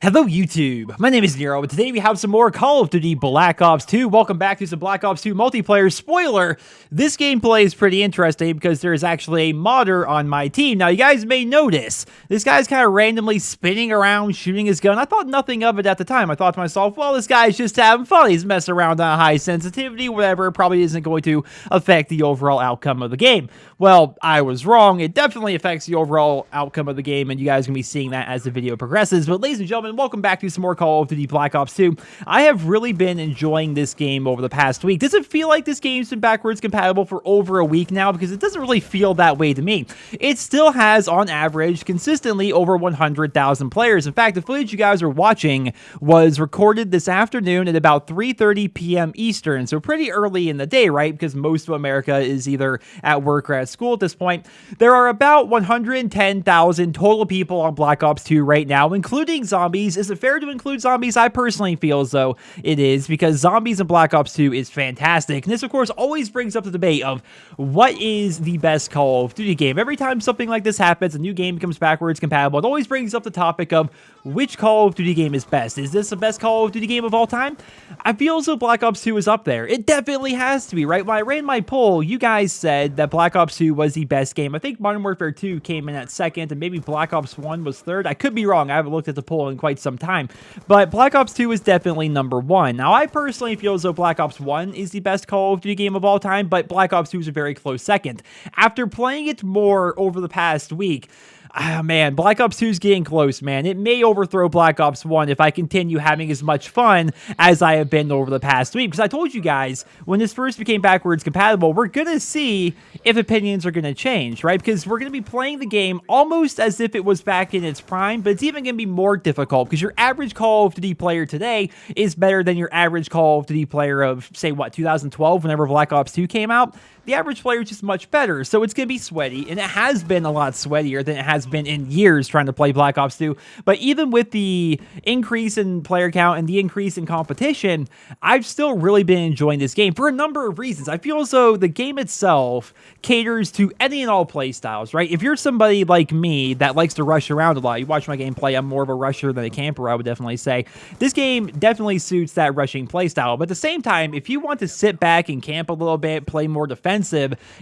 Hello YouTube, my name is Nero, and today we have some more Call of Duty Black Ops 2. Welcome back to some Black Ops 2 multiplayer. Spoiler, this gameplay is pretty interesting because there is actually a modder on my team. Now you guys may notice, this guy's kind of randomly spinning around, shooting his gun. I thought nothing of it at the time. I thought to myself, well, this guy's just having fun. He's messing around on high sensitivity, whatever. Probably isn't going to affect the overall outcome of the game. Well, I was wrong. It definitely affects the overall outcome of the game, and you guys are going to be seeing that as the video progresses. But ladies and gentlemen, welcome back to some more Call of Duty Black Ops 2. I have really been enjoying this game over the past week. Does it feel like this game's been backwards compatible for over a week now? Because it doesn't really feel that way to me. It still has, on average, consistently over 100,000 players. In fact, the footage you guys are watching was recorded this afternoon at about 3:30 p.m. Eastern, so pretty early in the day, right? Because most of America is either at work or at school at this point. There are about 110,000 total people on Black Ops 2 right now, including zombies. Is it fair to include zombies? I personally feel as though it is, because zombies in Black Ops 2 is fantastic. And this, of course, always brings up the debate of what is the best Call of Duty game. Every time something like this happens, a new game becomes backwards compatible, it always brings up the topic of which Call of Duty game is best. Is this the best Call of Duty game of all time? I feel as though Black Ops 2 is up there. It definitely has to be, right? When I ran my poll, you guys said that Black Ops 2 was the best game. I think Modern Warfare 2 came in at second, and maybe Black Ops 1 was third. I could be wrong. I haven't looked at the poll in quite some time. But Black Ops 2 is definitely number one. Now, I personally feel as though Black Ops 1 is the best Call of Duty game of all time, but Black Ops 2 is a very close second. After playing it more over the past week, man, Black Ops 2 is getting close, man. It may overthrow Black Ops 1 if I continue having as much fun as I have been over the past week. Because I told you guys, when this first became backwards compatible, we're going to see if opinions are going to change, right? Because we're going to be playing the game almost as if it was back in its prime, but it's even going to be more difficult because your average Call of Duty player today is better than your average Call of Duty player of, say, what, 2012, whenever Black Ops 2 came out? The average player is just much better, so it's going to be sweaty, and it has been a lot sweatier than it has been in years trying to play Black Ops 2, but even with the increase in player count and the increase in competition, I've still really been enjoying this game for a number of reasons. I feel as though the game itself caters to any and all play styles, right? If you're somebody like me that likes to rush around a lot, you watch my gameplay, I'm more of a rusher than a camper, I would definitely say. This game definitely suits that rushing play style, but at the same time, if you want to sit back and camp a little bit, play more defensive,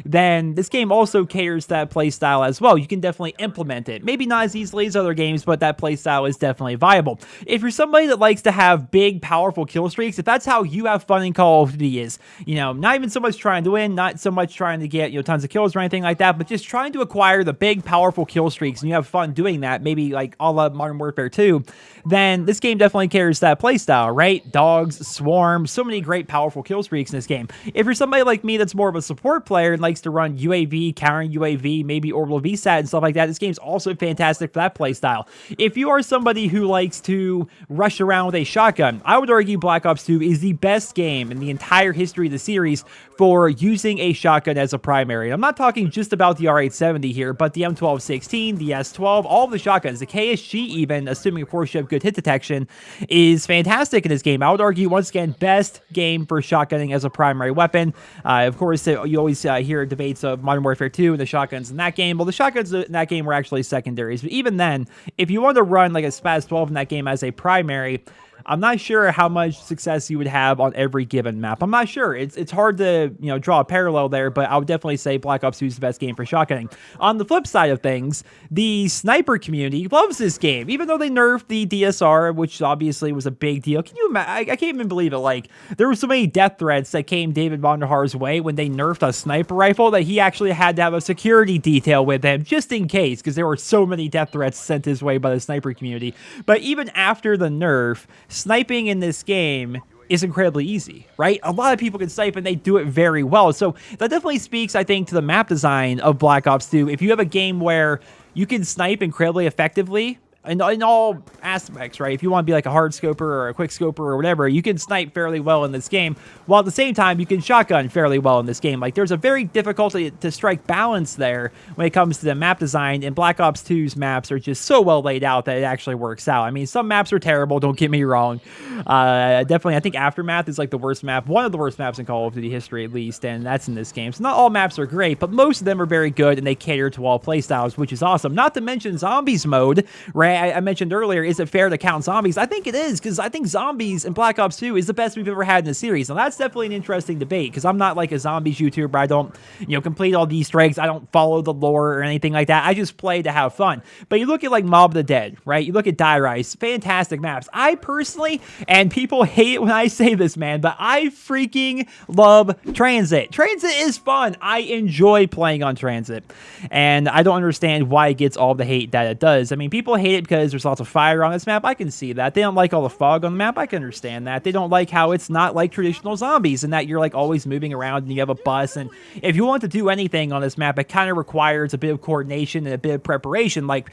then this game also caters to that play style as well. You can definitely implement it. Maybe not as easily as other games, but that play style is definitely viable. If you're somebody that likes to have big, powerful kill streaks, if that's how you have fun in Call of Duty is, not even so much trying to win, not so much trying to get, tons of kills or anything like that, but just trying to acquire the big, powerful kill streaks, and you have fun doing that, maybe like a la Modern Warfare 2, then this game definitely caters to that play style, right? Dogs, swarms, so many great, powerful kill streaks in this game. If you're somebody like me that's more of a support player and likes to run UAV, countering UAV, maybe orbital VSAT and stuff like that, this game's also fantastic for that playstyle. If you are somebody who likes to rush around with a shotgun, I would argue Black Ops 2 is the best game in the entire history of the series for using a shotgun as a primary. I'm not talking just about the R870 here, but the M1216, the S12, all the shotguns, the KSG even, assuming of course you have good hit detection, is fantastic in this game. I would argue, once again, best game for shotgunning as a primary weapon. Of course, you always hear debates of Modern Warfare 2 and the shotguns in that game. Well, the shotguns in that game were actually secondaries. But even then, if you want to run like a SPAS 12 in that game as a primary, I'm not sure how much success you would have on every given map. I'm not sure. It's hard to, draw a parallel there, but I would definitely say Black Ops 2 is the best game for shotgunning. On the flip side of things, the sniper community loves this game, even though they nerfed the DSR, which obviously was a big deal. Can you imagine? I can't even believe it. Like, there were so many death threats that came David Vonderhaar's way when they nerfed a sniper rifle that he actually had to have a security detail with him just in case, because there were so many death threats sent his way by the sniper community. But even after the nerf, sniping in this game is incredibly easy, right? A lot of people can snipe and they do it very well. So that definitely speaks, I think, to the map design of Black Ops 2. If you have a game where you can snipe incredibly effectively in all aspects, right? If you want to be like a hard scoper or a quick scoper or whatever, you can snipe fairly well in this game, while at the same time you can shotgun fairly well in this game. Like, there's a very difficulty to strike balance there when it comes to the map design, and Black Ops 2's maps are just so well laid out that it actually works out. I mean, some maps are terrible, don't get me wrong. Definitely, I think Aftermath is like the worst map, one of the worst maps in Call of Duty history at least, and that's in this game. So not all maps are great, but most of them are very good, and they cater to all playstyles, which is awesome. Not to mention Zombies mode, right? I mentioned earlier, is it fair to count zombies? I think it is, because I think zombies in Black Ops 2 is the best we've ever had in the series. Now, that's definitely an interesting debate, because I'm not like a zombies YouTuber. I don't, complete all these Easter eggs. I don't follow the lore or anything like that. I just play to have fun. But you look at like Mob of the Dead, right? You look at Die Rise, fantastic maps. I personally, and people hate it when I say this, man, but I freaking love Transit. Transit is fun. I enjoy playing on Transit, and I don't understand why it gets all the hate that it does. I mean, people hate it because there's lots of fire on this map. I can see that. They don't like all the fog on the map. I can understand that. They don't like how it's not like traditional zombies and that you're like always moving around and you have a bus. And if you want to do anything on this map, it kind of requires a bit of coordination and a bit of preparation. Like,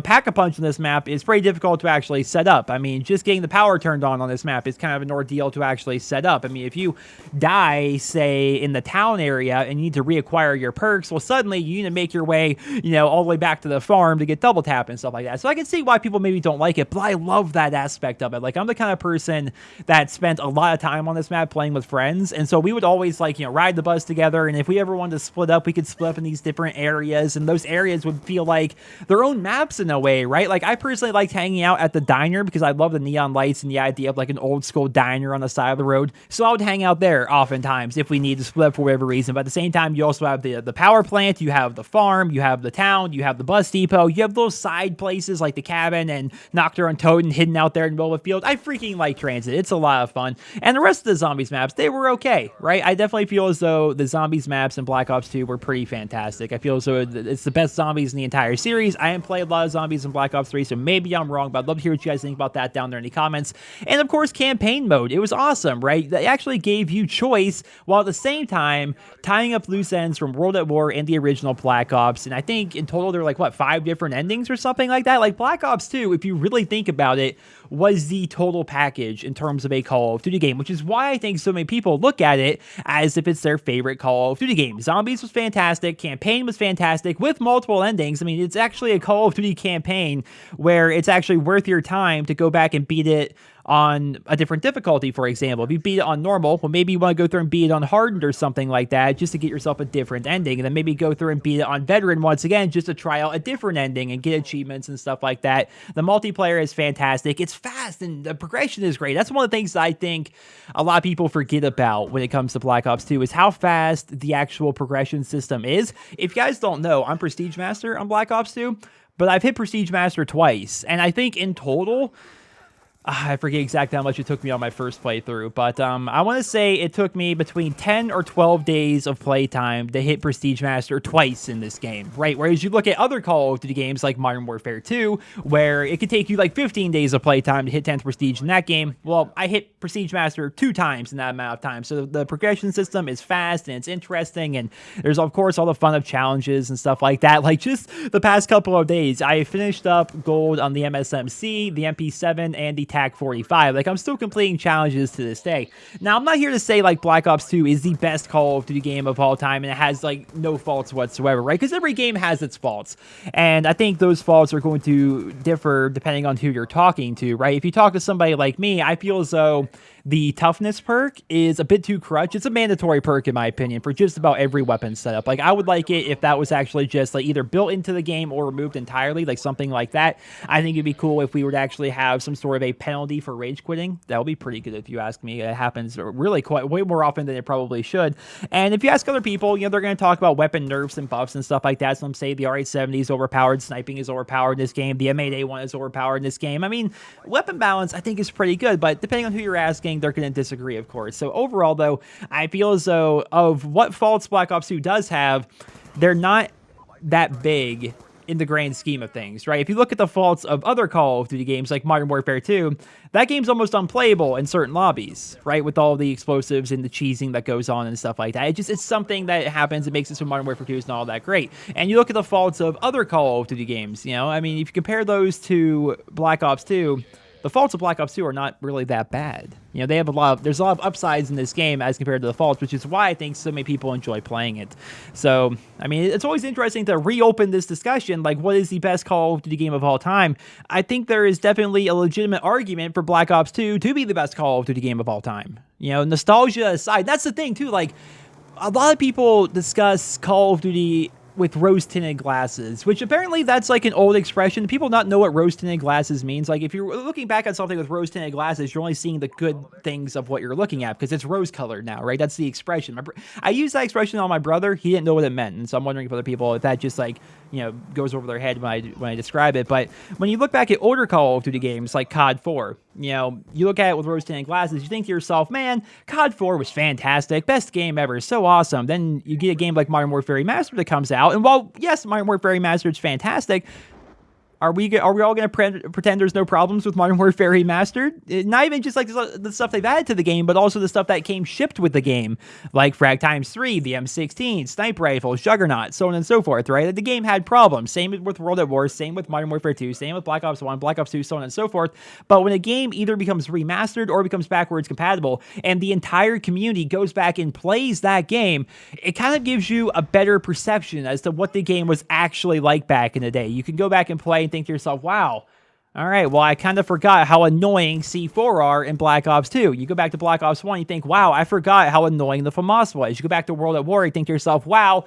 Pack-a-Punch on this map is pretty difficult to actually set up. I mean, just getting the power turned on this map is kind of an ordeal to actually set up. I mean, if you die, say, in the town area and you need to reacquire your perks, well, suddenly you need to make your way, all the way back to the farm to get double tap and stuff like that. So I can see why people maybe don't like it, but I love that aspect of it. Like, I'm the kind of person that spent a lot of time on this map playing with friends, and so we would always, like, ride the bus together, and if we ever wanted to split up, we could split up in these different areas, and those areas would feel like their own maps in a way, right? Like, I personally liked hanging out at the diner because I love the neon lights and the idea of, like, an old school diner on the side of the road, so I would hang out there oftentimes if we need to split up for whatever reason. But at the same time, you also have the power plant, you have the farm, you have the town, you have the bus depot, you have those side places like the cabin and Nocturne and Toad and hidden out there in the middle of the field. I freaking like Transit. It's a lot of fun. And the rest of the Zombies maps, they were okay, right? I definitely feel as though the Zombies maps in Black Ops 2 were pretty fantastic. I feel as though it's the best zombies in the entire series. I haven't played a lot of zombies in Black Ops 3, so maybe I'm wrong, but I'd love to hear what you guys think about that down there in the comments. And of course, campaign mode. It was awesome, right? They actually gave you choice while at the same time tying up loose ends from World at War and the original Black Ops. And I think in total there were like, 5 different endings or something like that? Like, Black Ops 2, if you really think about it, was the total package in terms of a Call of Duty game, which is why I think so many people look at it as if it's their favorite Call of Duty game. Zombies was fantastic, campaign was fantastic, with multiple endings. I mean, it's actually a Call of Duty campaign where it's actually worth your time to go back and beat it on a different difficulty, for example. If you beat it on normal, well, maybe you want to go through and beat it on hardened or something like that, just to get yourself a different ending, and then maybe go through and beat it on veteran once again, just to try out a different ending and get achievements and stuff like that. The multiplayer is fantastic. It's fast, and the progression is great. That's one of the things that I think a lot of people forget about when it comes to Black Ops 2, is how fast the actual progression system is. If you guys don't know, I'm Prestige Master on Black Ops 2, but I've hit Prestige Master twice, and I think in total, I forget exactly how much it took me on my first playthrough, but I want to say it took me between 10 or 12 days of playtime to hit Prestige Master twice in this game, right? Whereas you look at other Call of Duty games like Modern Warfare 2, where it could take you like 15 days of playtime to hit 10th Prestige in that game. Well, I hit Prestige Master 2 times in that amount of time. So the progression system is fast and it's interesting, and there's of course all the fun of challenges and stuff like that. Like, just the past couple of days, I finished up gold on the MSMC, the MP7, and the TAC 45. Like, I'm still completing challenges to this day. Now, I'm not here to say like Black Ops 2 is the best Call of Duty game of all time and it has like no faults whatsoever, right? Because every game has its faults, and I think those faults are going to differ depending on who you're talking to, right? If you talk to somebody like me, I feel as though the toughness perk is a bit too crutch. It's a mandatory perk, in my opinion, for just about every weapon setup. Like, I would like it if that was actually just like either built into the game or removed entirely, like something like that. I think it'd be cool if we were to actually have some sort of a penalty for rage quitting. That would be pretty good if you ask me. It happens really way more often than it probably should. And if you ask other people, they're going to talk about weapon nerfs and buffs and stuff like that. Some say the R870 is overpowered, sniping is overpowered in this game, the M8A1 is overpowered in this game. I mean, weapon balance I think is pretty good, but depending on who you're asking, they're going to disagree, of course. So overall, though, I feel as though of what faults Black Ops 2 does have, they're not that big in the grand scheme of things, right? If you look at the faults of other Call of Duty games like Modern Warfare 2, that game's almost unplayable in certain lobbies, right? With all the explosives and the cheesing that goes on and stuff like that. It's something that happens. It makes it so Modern Warfare 2 is not all that great. And you look at the faults of other Call of Duty games, you know, I mean, if you compare those to Black Ops 2, the faults of Black Ops 2 are not really that bad. You know, there's a lot of upsides in this game as compared to the faults, which is why I think so many people enjoy playing it. So, I mean, it's always interesting to reopen this discussion, like what is the best Call of Duty game of all time? I think there is definitely a legitimate argument for Black Ops 2 to be the best Call of Duty game of all time. You know, nostalgia aside, that's the thing too, like, a lot of people discuss Call of Duty with rose-tinted glasses, which apparently that's like an old expression. People not know what rose-tinted glasses means. Like if you're looking back at something with rose-tinted glasses, you're only seeing the good things of what you're looking at because it's rose-colored now, right? That's the expression. I used that expression on my brother. He didn't know what it meant, and so I'm wondering if other people, if that just like, you know, goes over their head when I describe it. But when you look back at older Call of Duty games like COD 4, you know, you look at it with rose-tinted glasses, you think to yourself, man, COD 4 was fantastic, best game ever, so awesome. Then you get a game like Modern Warfare Remastered that comes out, and while, yes, Modern Warfare Remastered is fantastic, are we all going to pretend there's no problems with Modern Warfare Remastered? Not even just like the stuff they've added to the game, but also the stuff that came shipped with the game, like Frag Times 3, the M16, Sniper Rifles, Juggernaut, so on and so forth, right? The game had problems. Same with World at War, same with Modern Warfare 2, same with Black Ops 1, Black Ops 2, so on and so forth. But when a game either becomes remastered or becomes backwards compatible, and the entire community goes back and plays that game, it kind of gives you a better perception as to what the game was actually like back in the day. You can go back and play and think to yourself, wow, all right, well, I kind of forgot how annoying C4 are in Black Ops 2. You go back to Black Ops 1, you think, wow, I forgot how annoying the FAMAS was. You go back to World at War, you think to yourself, wow,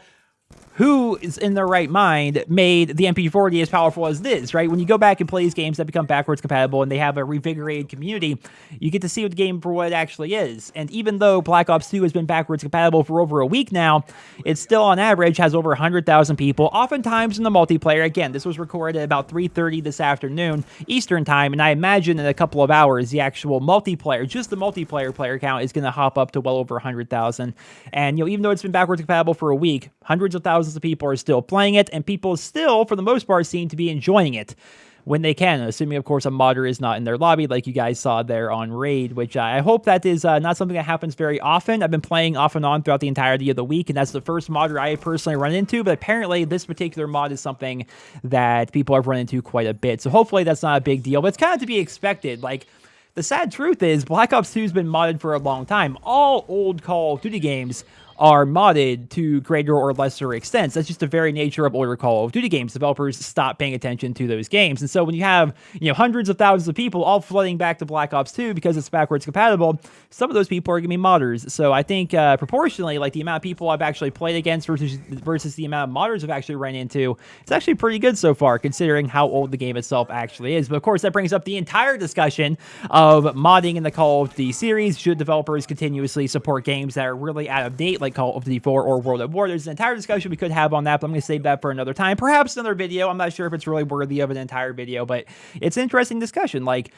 who is in their right mind made the MP40 as powerful as this, right? When you go back and play these games that become backwards compatible and they have a revigorated community, you get to see the game for what it actually is. And even though Black Ops 2 has been backwards compatible for over a week now, it still on average has over 100,000 people, oftentimes in the multiplayer. Again, this was recorded at about 3:30 this afternoon Eastern time, and I imagine in a couple of hours, the actual multiplayer, just the multiplayer player count is going to hop up to well over 100,000. And, you know, even though it's been backwards compatible for a week, hundreds of thousands of people are still playing it, and people still, for the most part, seem to be enjoying it when they can, assuming, of course, a modder is not in their lobby like you guys saw there on Raid, which I hope that is not something that happens very often. I've been playing off and on throughout the entirety of the week, and that's the first modder I personally run into, but apparently this particular mod is something that people have run into quite a bit, so hopefully that's not a big deal, but it's kind of to be expected. Like, the sad truth is Black Ops 2 has been modded for a long time. All old Call of Duty games are modded to greater or lesser extents. That's just the very nature of older Call of Duty games. Developers stop paying attention to those games. And so when you have, you know, hundreds of thousands of people all flooding back to Black Ops 2 because it's backwards compatible, some of those people are going to be modders. So I think proportionally, like the amount of people I've actually played against versus the amount of modders I've actually run into, it's actually pretty good so far considering how old the game itself actually is. But of course, that brings up the entire discussion of modding in the Call of Duty series. Should developers continuously support games that are really out of date, like Call of Duty 4 or World at War? There's an entire discussion we could have on that, but I'm going to save that for another time, perhaps another video. I'm not sure if it's really worthy of an entire video, but it's an interesting discussion. Like,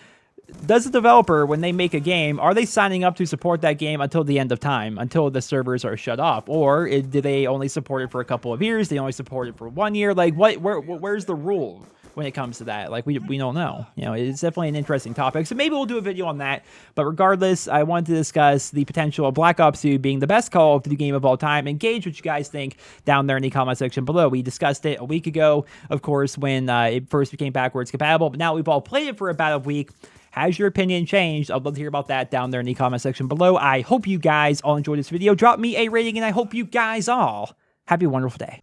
does the developer, when they make a game, are they signing up to support that game until the end of time, until the servers are shut off? Or do they only support it for a couple of years? They only support it for 1 year? Like, where's the rule when it comes to that? Like, we don't know. You know, it's definitely an interesting topic, so maybe we'll do a video on that. But regardless, I wanted to discuss the potential of Black Ops 2 being the best Call of Duty game of all time. Engage what you guys think down there in the comment section below. We discussed it a week ago, of course, when it first became backwards compatible, but now we've all played it for about a week. Has your opinion changed? I'd love to hear about that down there in the comment section below. I hope you guys all enjoyed this video. Drop me a rating, and I hope you guys all have a wonderful day.